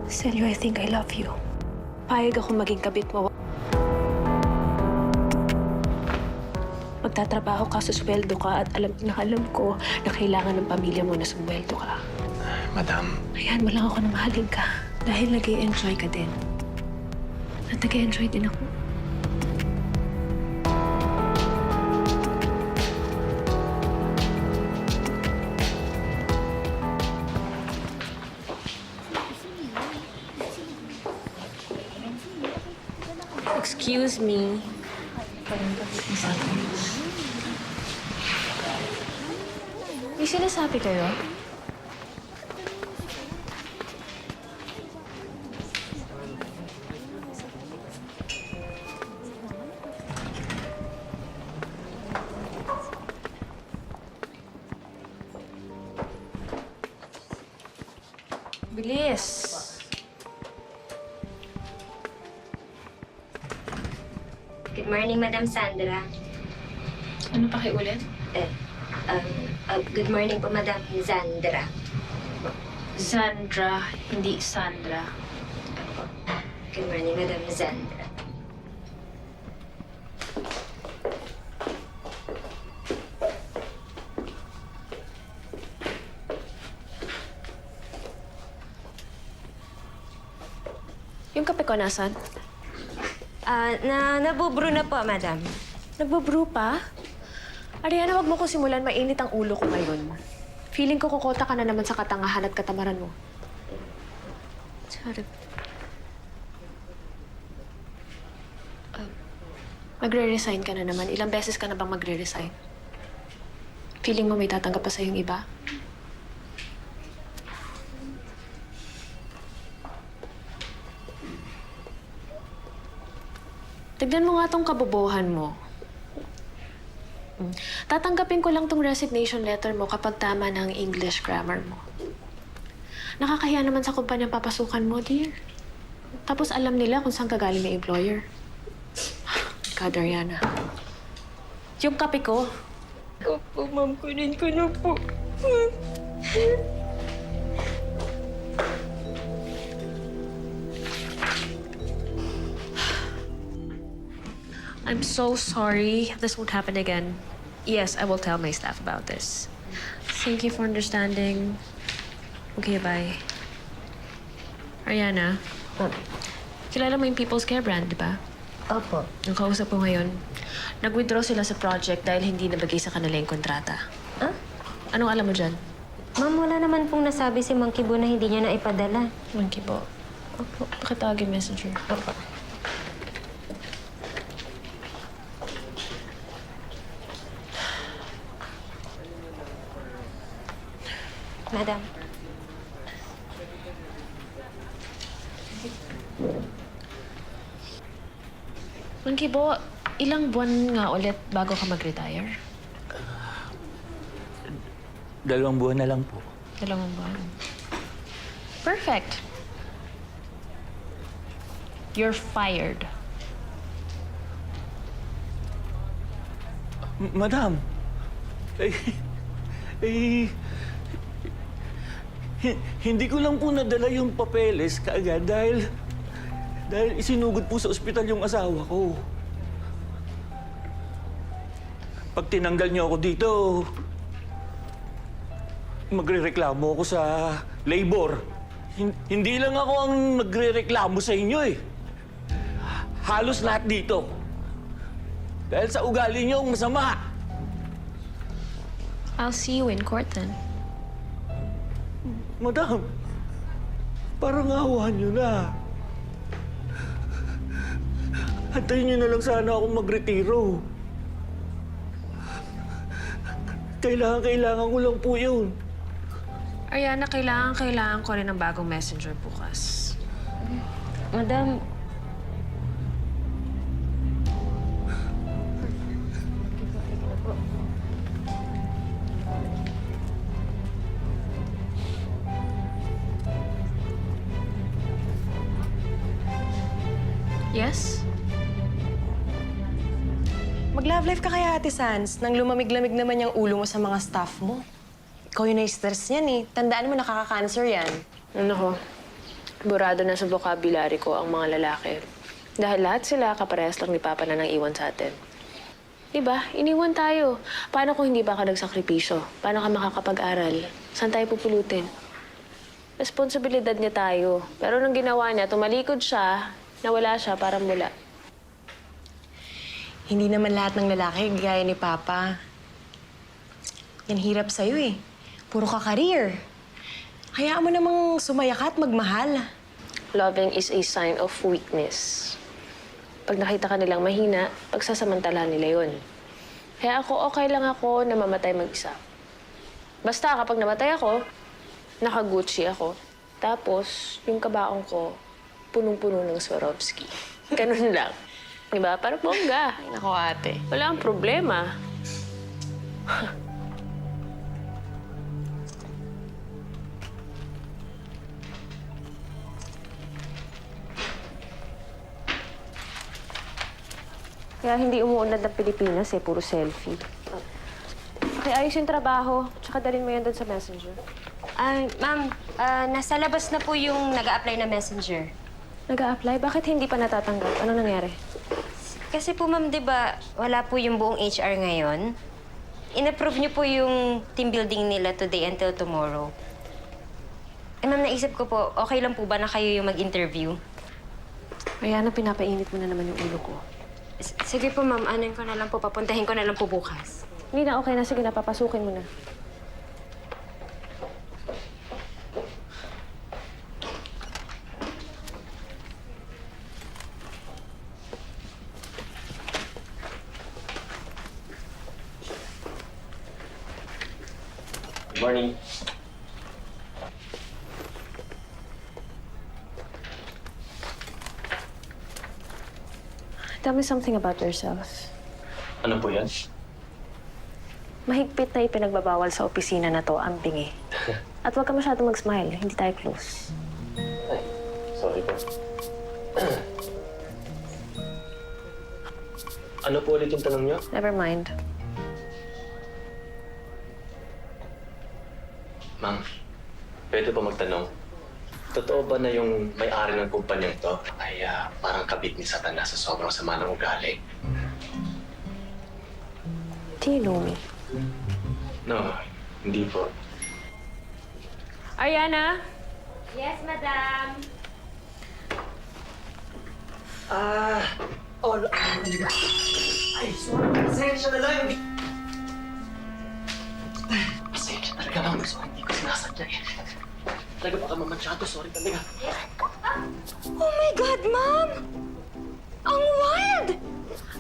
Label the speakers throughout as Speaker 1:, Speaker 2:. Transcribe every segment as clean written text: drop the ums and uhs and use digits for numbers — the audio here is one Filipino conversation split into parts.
Speaker 1: Celio, I think I love you. Payag ako maging kabit mo. Magtatrabaho ka, susweldo ka, at alam na alam ko na kailangan ng pamilya mo na sumweldo ka.
Speaker 2: Madam.
Speaker 1: Hayaan mo lang ako na mahalin ka. Dahil nag-i-enjoy ka din. At nag-i-enjoy din ako. Excuse me. May sinasabi kayo? Bilis!
Speaker 3: Good morning, Madam Sandra.
Speaker 1: Ano pakiulit?
Speaker 3: Good morning po, Madam Sandra.
Speaker 1: Sandra, hindi Sandra.
Speaker 3: Good morning, Madam Sandra.
Speaker 1: Yung kape ko nasan?
Speaker 3: Nabubro na po, Madam.
Speaker 1: Nagbabrew pa? Ariana, wag mo ko simulan. Mainit ang ulo ko ngayon. Feeling ko kukota ka na naman sa katangahan at katamaran mo. Sorry. Magre-resign ka na naman. Ilang beses ka na bang magre-resign? Feeling mo may tatanggap pa sa'yong iba? Tignan mo nga tong kabobohan mo. Tatanggapin ko lang tong resignation letter mo kapag tama na ang English grammar mo. Nakakahiya naman sa kumpanyang papasukan mo, dear. Tapos alam nila kung saan kagaling yung employer. God, Ariana. Yung kape ko.
Speaker 3: Opo, Ma'am. Kunin ko na po.
Speaker 1: I'm so sorry. This won't happen again. Yes, I will tell my staff about this. Thank you for understanding. Okay, bye. Ariana, kilala mo yung People's Care brand, di ba?
Speaker 3: Opo.
Speaker 1: Yung kausap ko ngayon, nag-withdraw sila sa project dahil hindi nabagay sa kanila yung kontrata.
Speaker 3: Ah?
Speaker 1: Anong alam mo dyan?
Speaker 3: Ma'am, wala naman pong nasabi si Monkey Boo na hindi niya na ipadala.
Speaker 1: Monkey po.
Speaker 3: Opo.
Speaker 1: Pakitawag yung messenger.
Speaker 3: Opo. Madam.
Speaker 1: Monkey po, ilang buwan nga ulit bago ka mag-retire?
Speaker 2: 2 buwan na lang po.
Speaker 1: 2 buwan. Perfect. You're fired.
Speaker 2: Madam, hindi ko lang po nadala yung papeles kaagad dahil isinugod po sa ospital yung asawa ko. Pag tinanggal niyo ako dito, magrereklamo ako sa labor. Hindi lang ako ang magrereklamo sa inyo eh. Halos lahat dito. Dahil sa ugali niyo ang masama.
Speaker 1: I'll see you in court then.
Speaker 2: Madam, parang awa niyo na. Antayin niyo na lang sana akong magretiro. Kailangan ko lang po yun.
Speaker 1: Ariana, kailangan ko rin ng bagong messenger bukas.
Speaker 3: Madam,
Speaker 1: Yes?
Speaker 4: Mag-love life ka kaya, Ate Sans, nang lumamig-lamig naman yung ulo mo sa mga staff mo. Ikaw yung na-stress niyan eh. Tandaan mo, nakaka-cancer yan.
Speaker 1: Ano ko? Burado na sa vocabulary ko ang mga lalaki. Dahil lahat sila kaparehas lang ni Papa na nang iwan sa atin. Diba? Iniwan tayo. Paano kung hindi ba ka nagsakripisyo? Paano ka makakapag-aral? Saan tayo pupulutin? Responsibilidad niya tayo. Pero nung ginawa niya, tumalikod siya, nawala siya, parang mula.
Speaker 4: Hindi naman lahat ng lalaki gaya ni Papa. Yan hirap sa'yo eh. Puro ka career. Hayaan mo namang sumaya ka at magmahal.
Speaker 1: Loving is a sign of weakness. Pag nakita ka nilang mahina, pagsasamantalahan nila yun. Kaya ako, okay lang ako na mamatay mag-isa. Basta kapag namatay ako, naka-Gucci ako. Tapos, yung kabaong ko, punong-puno ng Swarovski. Ganun lang. Diba? Para bongga.
Speaker 4: Ay, naku ate.
Speaker 1: Wala ang problema. Kaya hindi umuunlad ng Pilipinas eh, puro selfie. Okay, ayos yung trabaho. Tsaka dalhin mo yan doon sa messenger.
Speaker 3: Ma'am, nasa labas na po yung nag-a-apply na messenger.
Speaker 1: Nag-a-apply? Bakit hindi pa natatanggap? Ano nangyari?
Speaker 3: Kasi po, ma'am, di ba, wala po yung buong HR ngayon. In-approve niyo po yung team building nila today until tomorrow. Eh, ma'am, naisip ko po, okay lang po ba na kayo yung mag-interview?
Speaker 1: Kaya na pinapainit mo na naman yung ulo ko.
Speaker 3: Sige po, ma'am. Anuin ko na lang po. Papuntahin ko na lang po bukas.
Speaker 1: Hindi na, okay na. Sige na, papasukin mo na.
Speaker 5: Good morning.
Speaker 1: Tell me something about yourself.
Speaker 5: Ano po yan?
Speaker 1: Mahigpit na ipinagbabawal sa opisina na to ang bingi. At huwag ka masyadong mag-smile. Hindi tayo close.
Speaker 5: Ay, sorry po. Ano po ulit yung tanong niyo?
Speaker 1: Never mind.
Speaker 5: Ma'am, pwede pa magtanong. Totoo ba na yung may-ari ng kumpanyang to ay parang kabit ni Satanas sa sobrang sama ng ugali?
Speaker 1: Do you know me?
Speaker 5: No, hindi po.
Speaker 1: Ariana?
Speaker 3: Yes, madam.
Speaker 5: Ay, sorry. Pasensya na lang. Pasensya talaga, ma'am. So, hindi ko sinasadya eh. Talaga baka mamansyado. Sorry talaga.
Speaker 3: Oh my God, ma'am! Ang wild!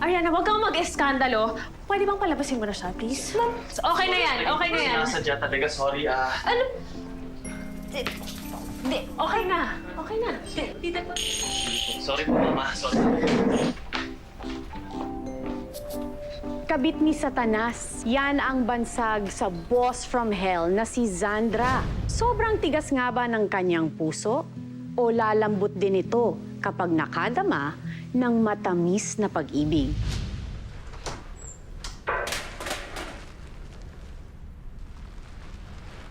Speaker 1: Ariana, huwag kang mag-eskandalo. Pwede bang palabasin mo na siya, please? Okay na yan. Okay na yan.
Speaker 5: Sinasadya talaga. Sorry,
Speaker 1: Ano? Okay na. Okay na.
Speaker 5: Sorry po, mama. Sorry.
Speaker 6: Kabit ni Satanas. Yan ang bansag sa boss from hell na si Zandra. Sobrang tigas nga ba ng kanyang puso? O lalambot din ito kapag nakadama ng matamis na pag-ibig?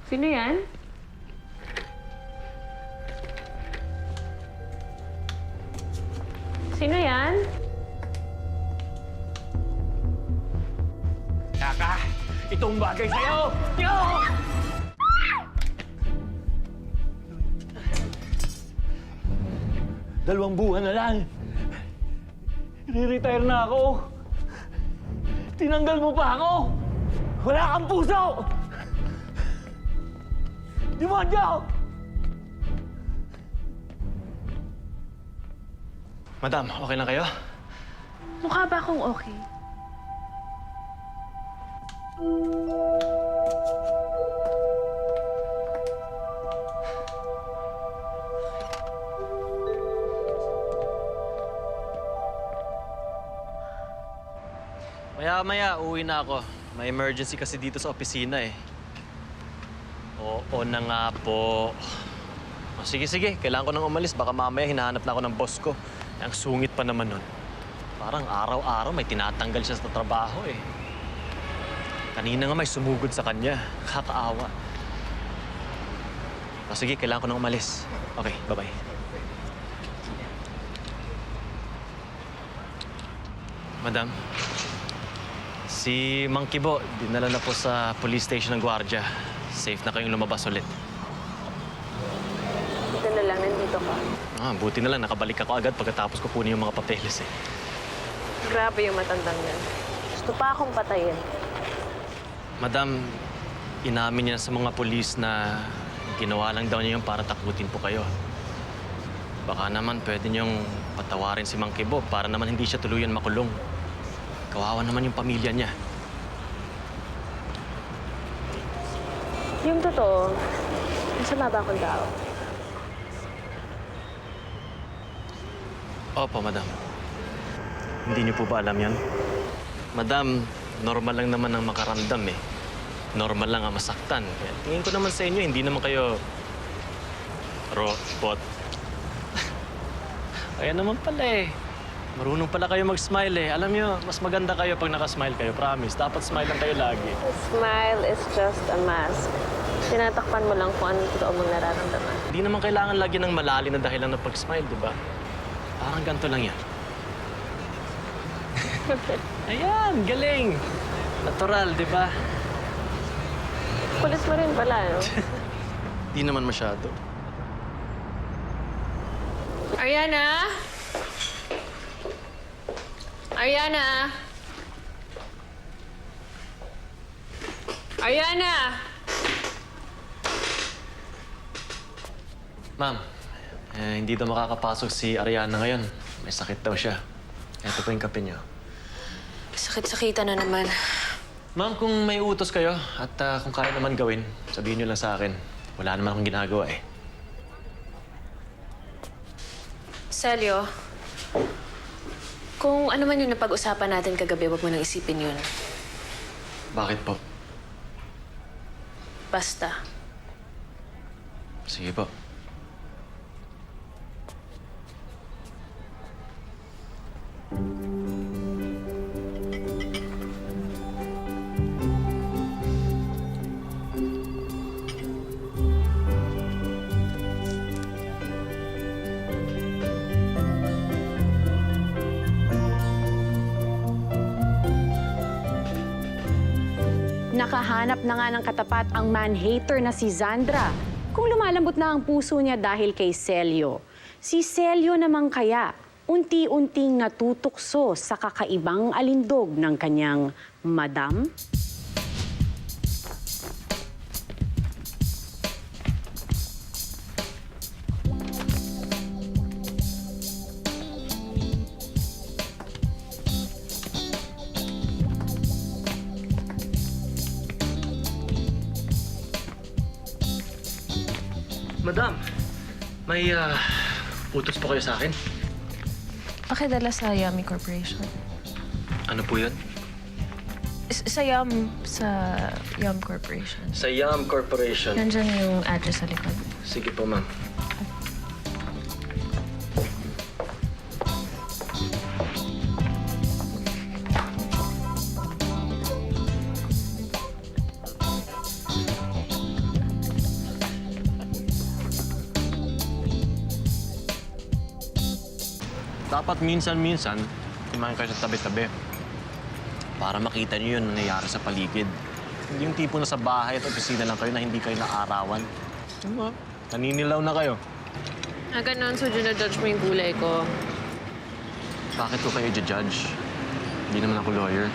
Speaker 1: Sino yan? Sino yan?
Speaker 2: Kaka, itong bagay sa'yo! Yo! Dalawang buwan na lang. Re-retire na ako. Tinanggal mo pa ako. Wala kang puso! Demonyo!
Speaker 5: Madam, okay lang kayo?
Speaker 1: Mukha ba akong okay?
Speaker 7: Maya-maya, uwi na ako. May emergency kasi dito sa opisina eh. Oo na nga po. O, sige. Kailangan ko nang umalis. Baka mamaya hinahanap na ako ng boss ko. Ang sungit pa naman nun. Parang araw-araw may tinatanggal siya sa trabaho eh. Kanina nga may sumugod sa kanya. Kakaawa. O, sige, kailangan ko nang umalis. Okay, bye-bye. Madam, si Mang Kibo, dinala na po sa police station ng gwardiya. Safe na kayong lumabas ulit.
Speaker 1: Ito na lang, nandito ka.
Speaker 7: Buti na lang, nakabalik ako agad pagkatapos ko kunin yung mga papeles eh.
Speaker 1: Grabe yung matandang yan. Gusto pa akong patayin.
Speaker 7: Madam, inamin niya sa mga polis na ginawa lang daw niya yung para takutin po kayo. Baka naman pwede niyong patawarin si Mang Kibo para naman hindi siya tuluyan makulong. Kawawa naman yung pamilya niya.
Speaker 1: Yung totoo, masama ba akong tao?
Speaker 7: Opo, madam. Hindi niyo po ba alam yan? Madam, normal lang naman ang makaramdam eh. Normal lang ang masaktan. Kaya tingin ko naman sa inyo, hindi naman kayo robot. Kaya naman pala eh. Marunong pala kayo mag-smile eh. Alam niyo, mas maganda kayo pag nakasmile kayo. Promise. Dapat smile lang kayo lagi.
Speaker 1: Smile is just a mask. Tinatakpan mo lang kung anong totoo mong nararamdaman.
Speaker 7: Hindi naman kailangan lagi ng malalim na dahilan ng pag-smile, di ba? Parang ganito lang yan. Ayan, galing! Natural, di ba?
Speaker 1: Kulit mo rin pala, no?
Speaker 7: Di naman masyado.
Speaker 1: Ariana? Ariana? Ariana?
Speaker 7: Ma'am, hindi daw makakapasok si Ariana ngayon. May sakit daw siya. Ito po yung kape niyo.
Speaker 1: Sakit-sakita na naman.
Speaker 7: Ma'am, kung may utos kayo at kung kaya naman gawin, sabihin niyo lang sa akin. Wala naman akong ginagawa eh.
Speaker 1: Celio, kung ano man yung napag-usapan natin kagabi, wag mo nang isipin yun.
Speaker 7: Bakit po?
Speaker 1: Basta.
Speaker 7: Sige po.
Speaker 6: Nakahanap na nga ng katapat ang man-hater na si Zandra. Kung lumalambot na ang puso niya dahil kay Celio. Si Celio naman kaya, unti-unting natutukso sa kakaibang alindog ng kanyang madam?
Speaker 7: Madam, may utos po kayo sa akin?
Speaker 1: Pakidala sa Yummy Corporation.
Speaker 7: Ano po yun?
Speaker 1: Sa Yum Corporation.
Speaker 7: Sa Yum Corporation.
Speaker 1: Nandyan yung address sa likod.
Speaker 7: Sige po, ma'am. Dapat minsan-minsan, kumain kayo sa tabi-tabi. Para makita niyo yung nangyayari sa paligid. Hindi yung tipo na sa bahay at opisina lang kayo na hindi kayo naarawan. Diba? Naninilaw na kayo.
Speaker 1: Ganun, so dina-judge mo yung gulay ko.
Speaker 7: Bakit ko kayo judge? Hindi naman ako lawyer.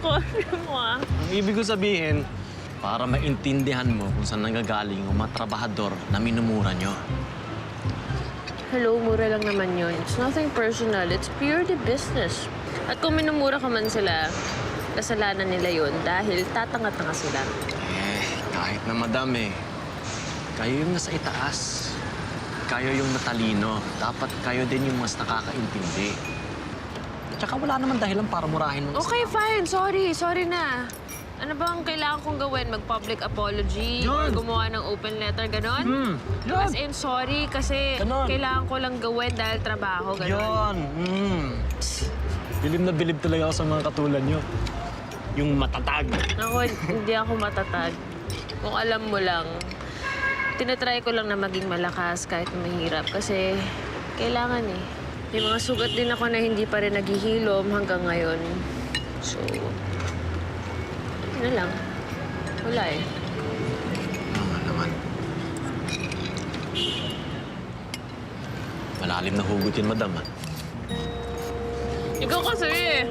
Speaker 1: Ang mo ah.
Speaker 7: Ang ibig ko sabihin, para maintindihan mo kung saan nanggagaling yung mga trabahador na minumura nyo.
Speaker 1: Hello, mura lang naman yun. It's nothing personal. It's purely business. At kung minumura ka man sila, kasalanan nila yun dahil tatanga-tanga sila.
Speaker 7: Kahit na madam eh. Kayo yung nasa itaas. Kayo yung natalino. Dapat kayo din yung mas nakakaintindi. Tsaka wala naman dahilan para murahin mo.
Speaker 1: Okay, fine. Sorry na. Ano bang kailangan kong gawin? Mag-public apology? Or
Speaker 7: Yun.
Speaker 1: gumawa ng open letter? Ganon?
Speaker 7: Yun.
Speaker 1: As in, sorry kasi
Speaker 7: Ganon.
Speaker 1: kailangan ko lang gawin dahil trabaho. Ganon.
Speaker 7: Yun. Bilib na bilib talaga ako sa mga katulad nyo. Yung matatag.
Speaker 1: Ako, hindi ako matatag. Kung alam mo lang, tinatry ko lang na maging malakas kahit mahirap kasi kailangan eh. May mga sugat din ako na hindi pa rin naghihilom hanggang ngayon. So, yun na lang. Wala eh.
Speaker 7: Oo nga naman. Malalim na hugot yun, madam, ha?
Speaker 1: Ikaw kasi eh.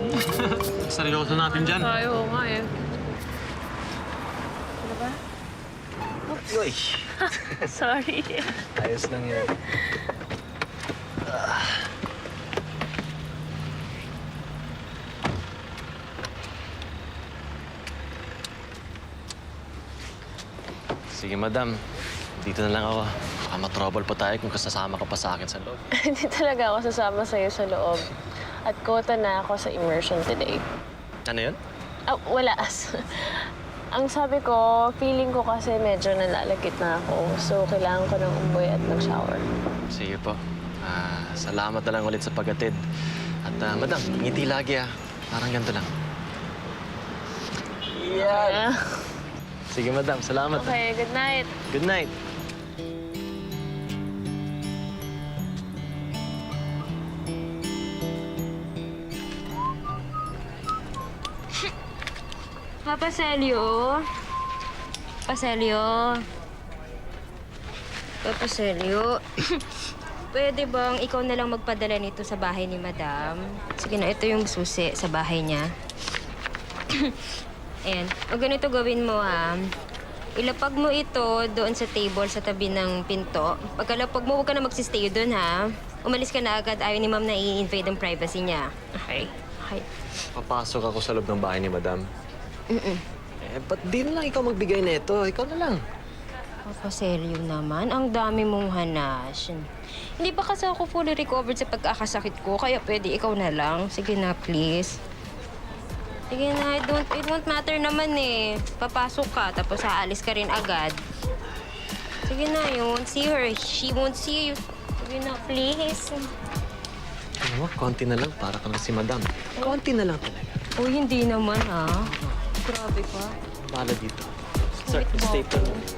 Speaker 7: Seryoso natin dyan.
Speaker 1: Tayo nga eh.
Speaker 7: Uy!
Speaker 1: Sorry.
Speaker 7: Ayos lang yan. Sige, madam. Dito na lang ako. Baka matrouble pa tayo kung kasasama ka pa sa akin sa loob.
Speaker 1: Hindi talaga ako sasama sa'yo sa loob. At quota na ako sa immersion today.
Speaker 7: Ano yun?
Speaker 1: Ah, wala. Ang sabi ko, feeling ko kasi medyo nalalagkit na ako. So, kailangan ko ng umuwi at mag-shower.
Speaker 7: Sige po. Salamat na lang ulit sa paghatid. At madam, ngiti lagi Parang ganito lang.
Speaker 1: Yeah.
Speaker 7: Sige, madam. Salamat.
Speaker 1: Okay, good night.
Speaker 7: Good night.
Speaker 3: Papa Celio? Papa Celio? Papa Celio? Pwede bang ikaw na lang magpadala nito sa bahay ni Madam? Sige na, ito yung susi sa bahay niya. Ayan. O ganito gawin mo, ha? Ilapag mo ito doon sa table sa tabi ng pinto. Pagkalapag mo, huwag ka na magsistay doon, ha? Umalis ka na agad. Ayaw ni Ma'am na i-invade ang privacy niya. Okay? Okay.
Speaker 7: Papasok ako sa loob ng bahay ni madam.
Speaker 3: Mm-mm.
Speaker 7: Ba't di na lang ikaw magbigay na ito? Ikaw na lang.
Speaker 3: Papa Celio naman, ang dami mong hanas. Hindi pa kasi ako fully recovered sa pagkakasakit ko, kaya pwede ikaw na lang. Sige na, please. Sige na, it won't matter naman eh. Papasok ka, tapos aalis ka rin agad. Sige na, you won't see her. She won't see you. Sige na, please.
Speaker 7: Ano mo, konti na lang para kang si madam. Konti na lang talaga.
Speaker 3: Oh, hindi naman ha. Grabe ka.
Speaker 7: Bala dito. Sir,
Speaker 3: Sweet
Speaker 7: stay
Speaker 3: mo.
Speaker 7: put.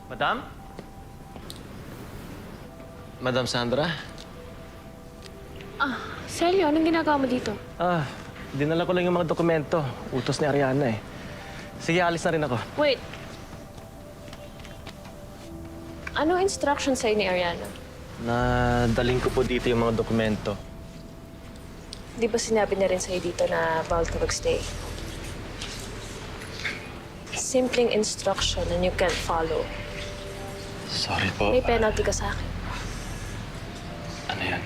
Speaker 7: Madam? Madam Sandra?
Speaker 1: Celio, anong ginagawa mo dito?
Speaker 7: Dinala ko lang yung mga dokumento. Utos ni Ariana eh. Sige, alis na rin ako.
Speaker 1: Wait. Anong instruction sa'yo ni Ariana?
Speaker 7: Nadaling ko po dito yung mga dokumento.
Speaker 1: Di ba sinabi na rin sa'yo dito na bawal ka mag-stay? Simpleng instruction and you can't follow.
Speaker 7: Sorry po.
Speaker 1: May penalty ka sa akin.
Speaker 7: Ano yan?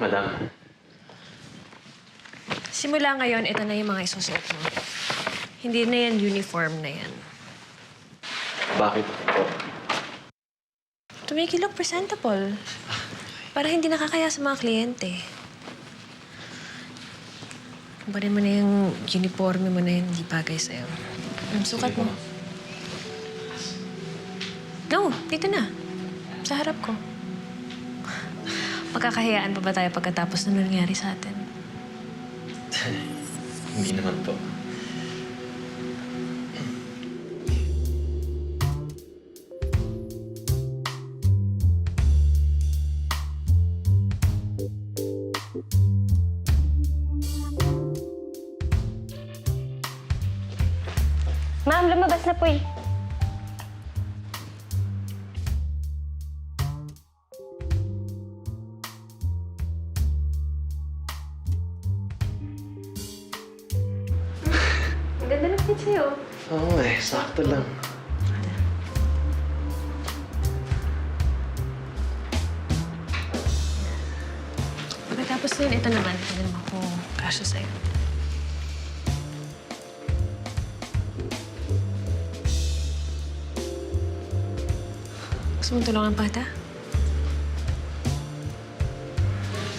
Speaker 7: Madam,
Speaker 1: Simula ngayon, ito na yung mga isusuot mo. Hindi na yan uniform na yan.
Speaker 7: bakit po?
Speaker 1: To make you look presentable. Para hindi nakakaya sa mga kliyente. Kumparin mo na yung uniforme mo na yun, hindi bagay sa'yo. Sukat mo. No, dito na. Sa harap ko. Magkakahiyaan pa ba tayo pagkatapos na nangyari sa atin?
Speaker 7: Hindi naman po.
Speaker 3: Ma'am, lumabas na po eh. Ang ganda ng
Speaker 1: Bakit sa'yo?
Speaker 7: Oo sakto lang.
Speaker 1: Pagkatapos nun, ito naman. Pwede naman ko kasya sa'yo. Gusto mong tulungan pa kita?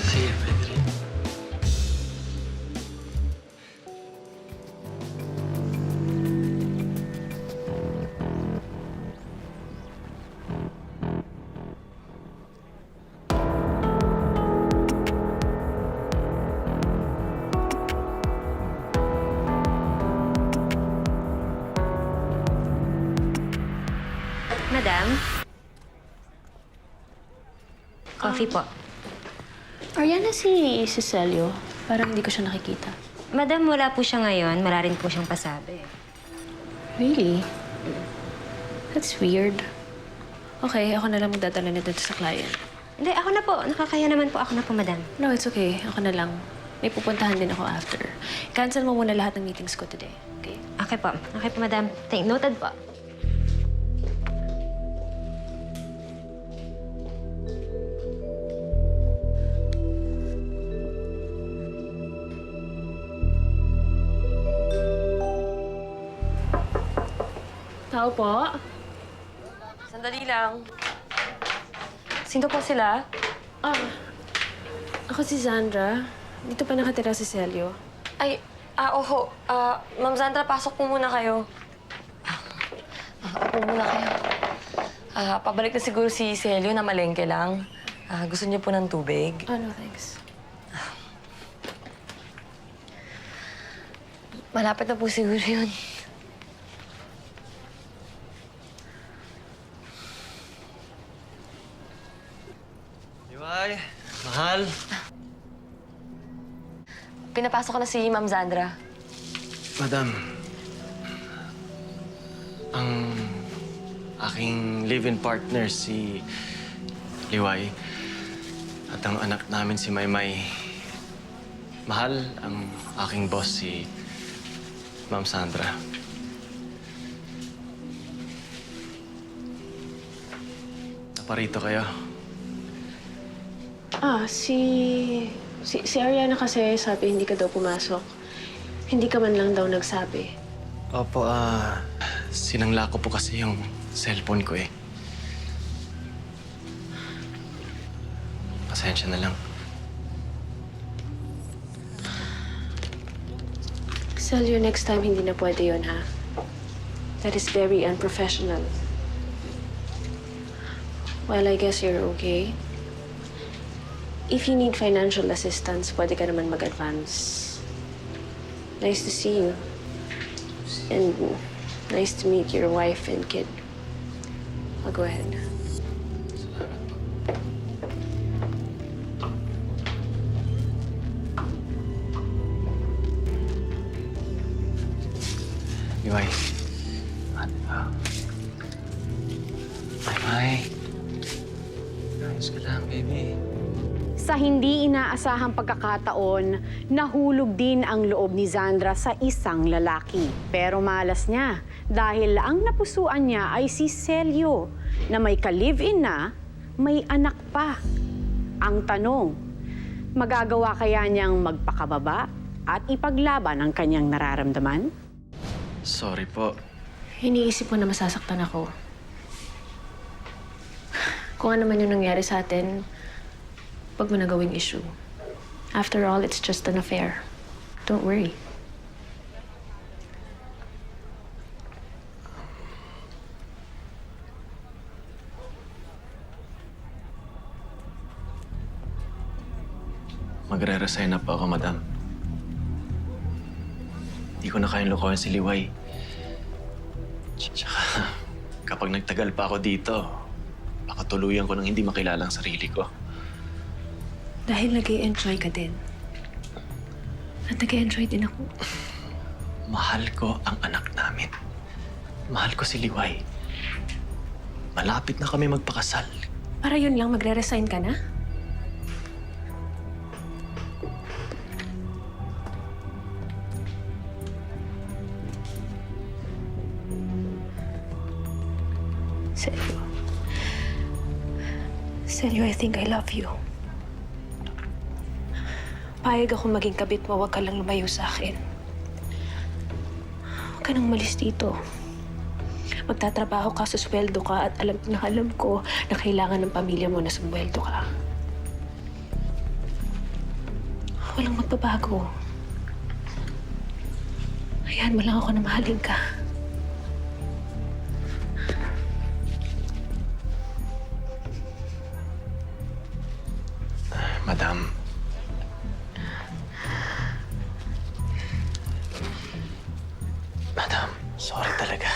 Speaker 7: Sige, pwede rin.
Speaker 3: Madam? Coffee po.
Speaker 1: Ariana si Cecilio. Parang hindi ko siya nakikita.
Speaker 3: Madam, wala po siya ngayon. Wala rin po siyang pasabi.
Speaker 1: Really? That's weird. Okay, ako na lang magdadala nito sa client.
Speaker 3: Hindi, ako na po. Nakakaya naman po ako na po, madam.
Speaker 1: No, it's okay. Ako na lang. May pupuntahan din ako after. Cancel mo muna lahat ng meetings ko today. Okay?
Speaker 3: Okay po. Okay po, madam. Take noted po.
Speaker 1: Tao po.
Speaker 8: Sandali lang. Sino po sila?
Speaker 1: Ako si Zandra. Dito pa nakatira si Celio.
Speaker 8: Ay, oho. Ma'am Sandra, pasok po muna kayo. Upo muna kayo. Pabalik na siguro si Celio na malengke lang. Gusto niyo po ng tubig?
Speaker 1: Oh, no, thanks.
Speaker 8: Malapit na po siguro yun.
Speaker 7: Liway, mahal.
Speaker 8: Pinapasok ko na si Ma'am Sandra.
Speaker 7: Madam, ang aking live-in partner si Liway at ang anak namin si Maymay. Mahal, ang aking boss si Ma'am Sandra. Naparito kayo.
Speaker 1: Si Ariana kasi sabi hindi ka daw pumasok. Hindi ka man lang daw nagsabi.
Speaker 7: Opo, sinangla ko po kasi yung cellphone ko eh. Pasensya na lang.
Speaker 1: Celio, next time hindi na pwede yun, ha? That is very unprofessional. Well, I guess you're okay. If you need financial assistance, pwede ka naman mag-advance. Nice to see you. And nice to meet your wife and kid. I'll go ahead.
Speaker 7: Liway. Maymay. Ayos ka lang, baby.
Speaker 6: Sa hindi inaasahang pagkakataon, nahulog din ang loob ni Zandra sa isang lalaki. Pero malas niya dahil ang napusuan niya ay si Celio na may ka-live-in na, may anak pa. Ang tanong, magagawa kaya niyang magpakababa at ipaglaban ang kanyang nararamdaman?
Speaker 7: Sorry po.
Speaker 1: Iniisip mo na masasaktan ako. Kung ano man yung nangyari sa atin, wag mo na gawing issue. After all, it's just an affair. Don't worry.
Speaker 7: Magre-resign na po ako, madam. Hindi ko na kayang lokohin si Liway. Tsaka, kapag nagtagal pa ako dito, baka tuluyan ko ng hindi makilala ang sarili ko.
Speaker 1: Dahil nag-i-enjoy ka din. At nag-i-enjoy din ako.
Speaker 7: Mahal ko ang anak namin. Mahal ko si Liway. Malapit na kami magpakasal.
Speaker 1: Para yun lang, magre-resign ka na? Celio. Celio, I think I love you. Payag ako maging kabit mo, huwag ka lang lumayo sa akin. Huwag ka nang umalis dito. Magtatrabaho ka, susweldo ka, at alam ko na kailangan ng pamilya mo na sumweldo ka. Walang magbabago. Hayaan mo lang ako na mahalin ka.
Speaker 5: Madam. Madam, sorry talaga.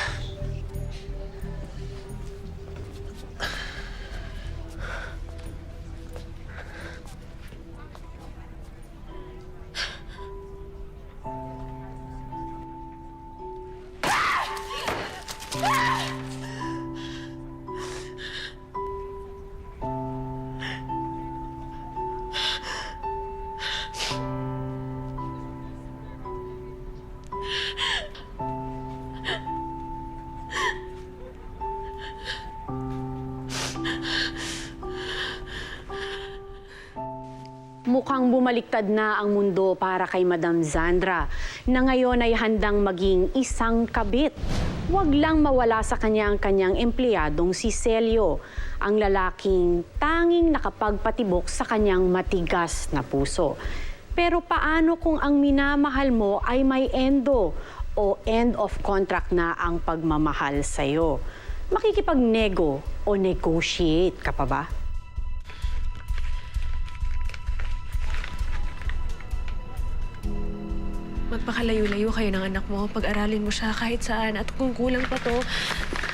Speaker 6: Mukhang bumaliktad na ang mundo para kay Madam Zandra, na ngayon ay handang maging isang kabit. Huwag lang mawala sa kanya ang kanyang empleyadong si Celio, ang lalaking tanging nakapagpatibok sa kanyang matigas na puso. Pero paano kung ang minamahal mo ay may endo o end of contract na ang pagmamahal sa'yo? Makikipagnego o negotiate ka pa ba?
Speaker 1: Magpakalayo-layo kayo ng anak mo. Pag-aralin mo siya kahit saan. At kung kulang pa to,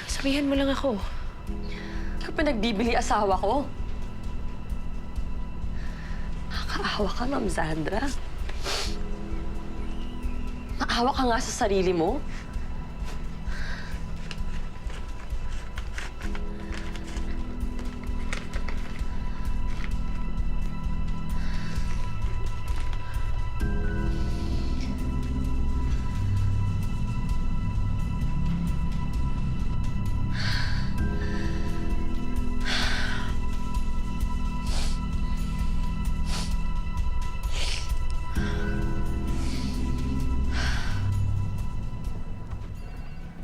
Speaker 1: sabihan mo lang ako.
Speaker 8: Ano pinagbibili asawa ko? Nakakaawa ka, Ma'am Zandra. Maawa ka nga sa sarili mo.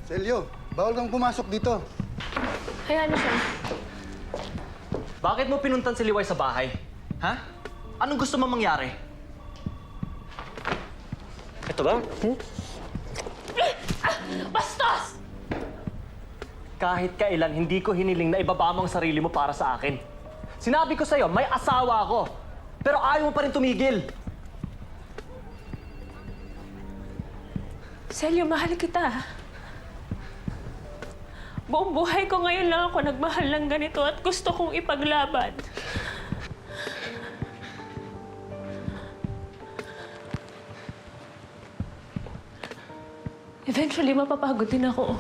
Speaker 9: Celio, bawal kang pumasok dito.
Speaker 1: Hayaan mo siya.
Speaker 7: Bakit mo pinuntan si Liway sa bahay? Ha? Anong gusto mo mangyari? Ito ba?
Speaker 1: Bastos!
Speaker 7: Kahit kailan, hindi ko hiniling na ibaba mo ang sarili mo para sa akin. Sinabi ko sa'yo, may asawa ako. Pero ayaw mo pa rin tumigil.
Speaker 1: Celio, mahal kita. Buong buhay ko ngayon lang ako nagmahal ng ganito at gusto kong ipaglaban. Eventually, mapapagod din ako.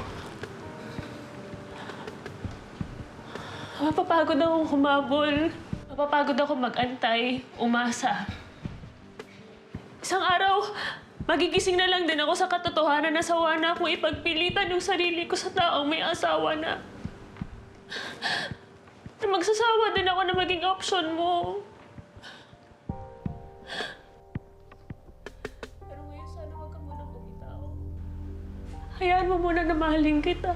Speaker 1: Mapapagod akong humabol. Mapapagod ako mag-antay, umasa. Isang araw, magigising na lang din ako sa katotohanan na sawa na akong ipagpilitan yung sarili ko sa taong may asawa na. Magsasawa din ako na maging option mo. Pero ngayon sana huwag ka munang bumitaw. Hayaan mo muna na mahalin kita.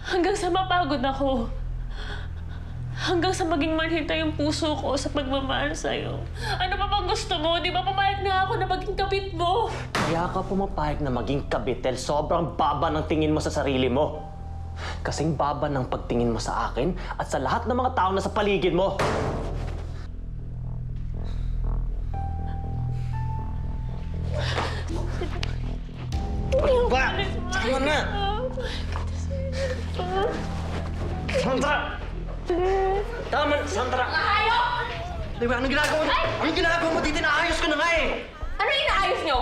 Speaker 1: Hanggang sa mapagod ako. Hanggang sa maging manhintay yung puso ko sa pagmamahal sa'yo. Ano pa bang gusto mo? Di ba pumayag na ako na maging kabit mo?
Speaker 7: Kaya ka pumapayag na maging kabit dahil sobrang baba ng tingin mo sa sarili mo. Kasing baba ng pagtingin mo sa akin at sa lahat ng mga tao na sa paligid mo. Ba! Tama na! Sandra! Tama, Sandra!
Speaker 8: Ayok!
Speaker 7: Diba, anong ginagawa mo? Anong ginagawa mo dito? Naayos ko na nga eh!
Speaker 8: Ano yung inaayos nyo?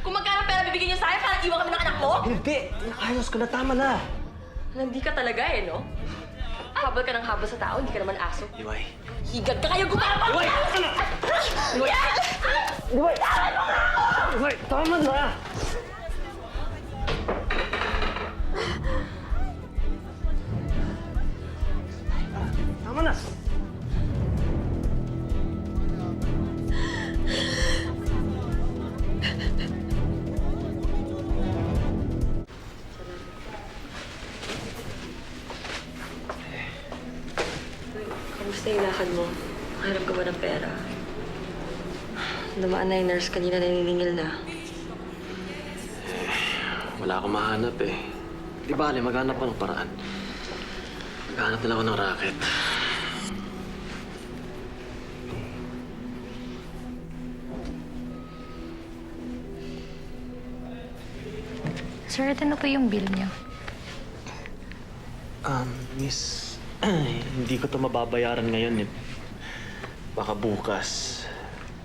Speaker 8: Kung magkano pera bibigyan nyo sa akin para iwan kami ng anak mo?
Speaker 7: Hindi! Naayos ko na, tama na!
Speaker 8: Hindi ka talaga eh, no? Habol ka ng habol sa tao, hindi ka naman aso.
Speaker 7: Liway.
Speaker 8: Higad ka kayo gumapa!
Speaker 7: Liway! Liway! Liway! Liway! Tama na!
Speaker 8: lakad mo? Nakahiram ka ba ng pera? Dumaan na yung nurse kanina, naniningil na.
Speaker 7: Wala akong mahanap eh. Di bale, maghanap ko ng paraan. Maghanap na lang ako ng racket.
Speaker 10: Sir, ito na po yung bill niyo.
Speaker 7: Miss, hindi ko to mababayaran ngayon eh. Baka bukas.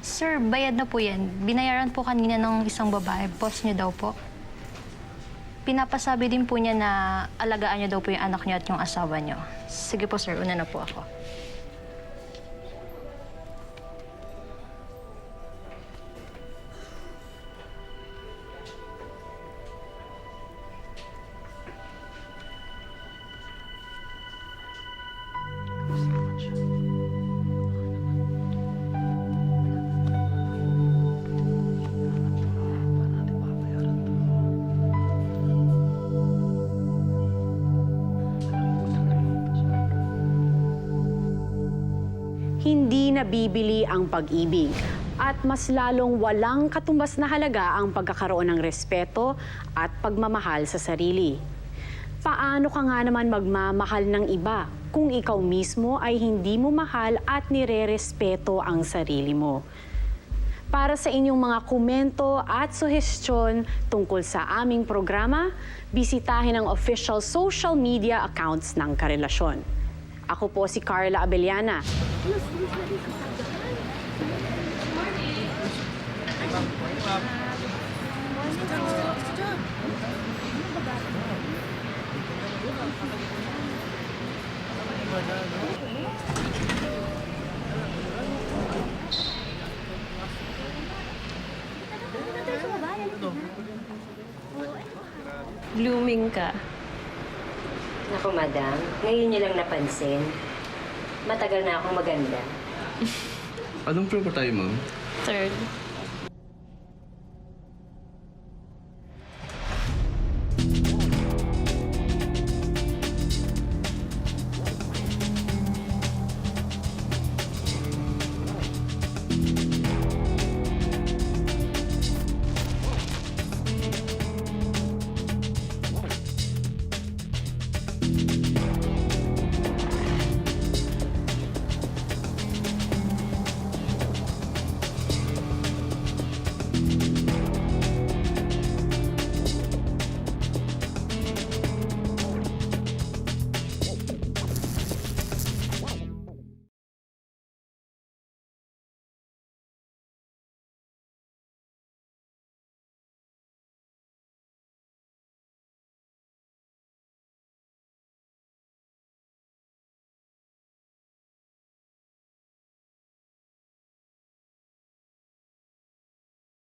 Speaker 10: Sir, bayad na po yan. Binayaran po kanina ng isang babae. Boss niyo daw po. Pinapasabi din po niya na alagaan niyo daw po yung anak niyo at yung asawa niyo. Sige po, sir. Una na po ako.
Speaker 6: Hindi nabibili ang pag-ibig at mas lalong walang katumbas na halaga ang pagkakaroon ng respeto at pagmamahal sa sarili. Paano ka nga naman magmamahal ng iba kung ikaw mismo ay hindi mo mahal at nire-respeto ang sarili mo? Para sa inyong mga komento at suhestyon tungkol sa aming programa, bisitahin ang official social media accounts ng Karelasyon. Ako po si Carla Abellana.
Speaker 1: Blooming ka.
Speaker 3: Naku, madam, ngayon niyo lang napansin. Matagal na akong maganda.
Speaker 11: Anong floor ba tayo, ma'am?
Speaker 1: Third.